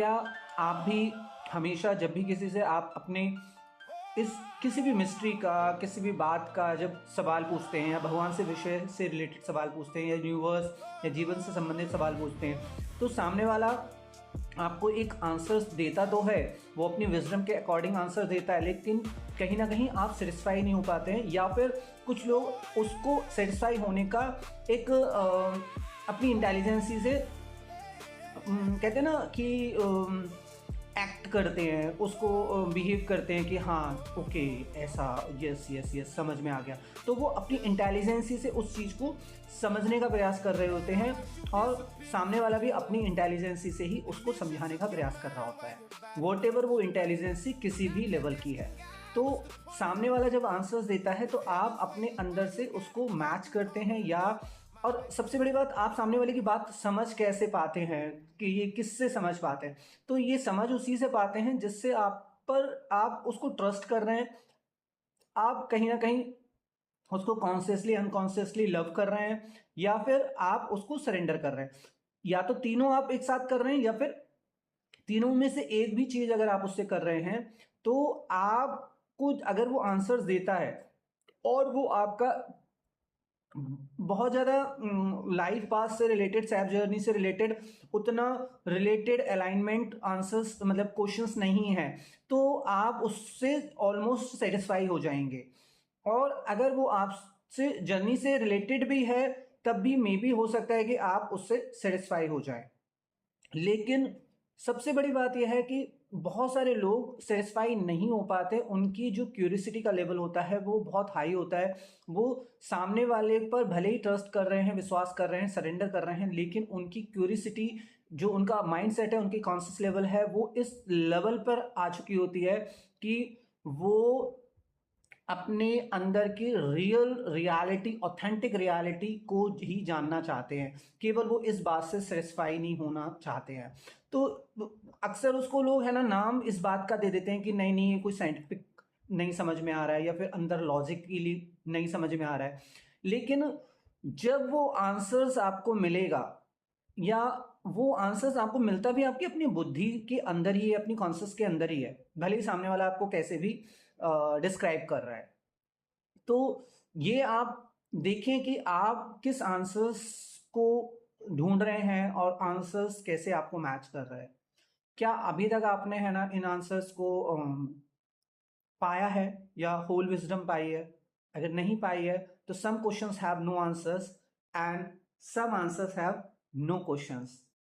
क्या आप भी हमेशा जब भी किसी से आप अपने इस किसी भी मिस्ट्री का, किसी भी बात का जब सवाल पूछते हैं या भगवान से विषय से रिलेटेड सवाल पूछते हैं या यूनिवर्स या जीवन से संबंधित सवाल पूछते हैं, तो सामने वाला आपको एक आंसर्स देता तो है, वो अपनी विजडम के अकॉर्डिंग आंसर देता है, लेकिन कहीं ना कहीं आप सेटिस्फाई नहीं हो पाते हैं, या फिर कुछ लोग उसको सेटिस्फाई होने का एक अपनी इंटेलिजेंसी से कहते हैं ना कि एक्ट करते हैं, उसको बिहेव करते हैं कि हाँ ओके ऐसा, यस यस यस समझ में आ गया। तो वो अपनी इंटेलिजेंसी से उस चीज़ को समझने का प्रयास कर रहे होते हैं और सामने वाला भी अपनी इंटेलिजेंसी से ही उसको समझाने का प्रयास कर रहा होता है, वॉट एवर वो इंटेलिजेंसी किसी भी लेवल की है। तो सामने वाला जब आंसर्स देता है तो आप अपने अंदर से उसको मैच करते हैं, या और सबसे बड़ी बात, आप सामने वाले की बात समझ कैसे पाते हैं कि ये किससे समझ पाते हैं। तो ये समझ उसी से पाते हैं जिससे आप उसको ट्रस्ट कर रहे हैं, आप कहीं ना कहीं उसको कॉन्शियसली अनकॉन्शियसली लव कर रहे हैं, या फिर आप उसको सरेंडर कर रहे हैं, या तो तीनों आप एक साथ कर रहे हैं, या फिर तीनों में से एक भी चीज अगर आप उससे कर रहे हैं, तो आपको अगर वो आंसर्स देता है और वो आपका बहुत ज़्यादा लाइफ पास से रिलेटेड, सैप जर्नी से रिलेटेड उतना रिलेटेड अलाइनमेंट आंसर्स मतलब क्वेश्चंस नहीं है, तो आप उससे ऑलमोस्ट सेटिस्फाई हो जाएंगे। और अगर वो आपसे जर्नी से रिलेटेड भी है, तब भी मे बी हो सकता है कि आप उससे सेटिस्फाई हो जाए। लेकिन सबसे बड़ी बात यह है कि बहुत सारे लोग सेटिस्फाई नहीं हो पाते, उनकी जो क्यूरियोसिटी का लेवल होता है वो बहुत हाई होता है, वो सामने वाले पर भले ही ट्रस्ट कर रहे हैं, विश्वास कर रहे हैं, सरेंडर कर रहे हैं, लेकिन उनकी क्यूरियोसिटी, जो उनका माइंड सेट है, उनकी कॉन्शियस लेवल है, वो इस लेवल पर आ चुकी होती है कि वो अपने अंदर की रियल रियलिटी, ऑथेंटिक रियलिटी को ही जानना चाहते हैं, केवल वो इस बात से सेटिस्फाई नहीं होना चाहते हैं। तो अक्सर उसको लोग है ना नाम इस बात का दे देते हैं कि नहीं नहीं ये कोई साइंटिफिक नहीं समझ में आ रहा है, या फिर अंदर लॉजिकली नहीं समझ में आ रहा है। लेकिन जब वो आंसर्स आपको मिलेगा, या वो आंसर्स आपको मिलता भी आपकी अपनी बुद्धि के अंदर ही है, अपनी कॉन्शियस के अंदर ही है, भले ही सामने वाला आपको कैसे भी डिस्क्राइब कर रहा है। तो ये आप देखें कि आप किस आंसर्स को ढूंढ रहे हैं और आंसर्स कैसे आपको मैच कर रहे हैं। क्या अभी तक आपने है ना इन आंसर्स को पाया है, या होल विजडम पाई है? अगर नहीं पाई है तो some questions have no answers and some answers have no questions.